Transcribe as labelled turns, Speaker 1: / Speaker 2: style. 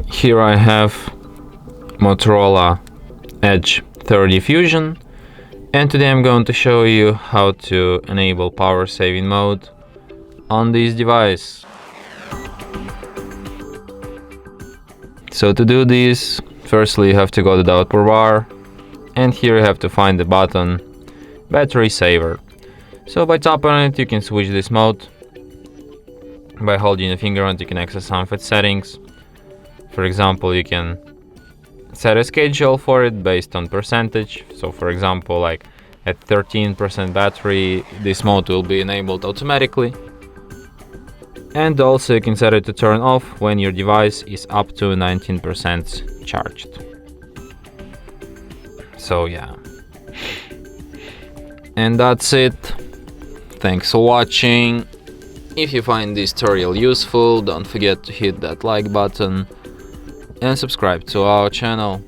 Speaker 1: Here I have Motorola Edge 30 Fusion, and today I'm going to show you how to enable power saving mode on this device. So to do this, firstly you have to go to the output bar, and here you have to find the button Battery Saver. So by tapping on it you can switch this mode. By holding the finger on it you can access some of its settings. For example, you can set a schedule for it based on percentage. So for example, like at 13% battery, this mode will be enabled automatically. And also you can set it to turn off when your device is up to 19% charged. So yeah. And that's it. Thanks for watching. If you find this tutorial useful, don't forget to hit that like button and subscribe to our channel.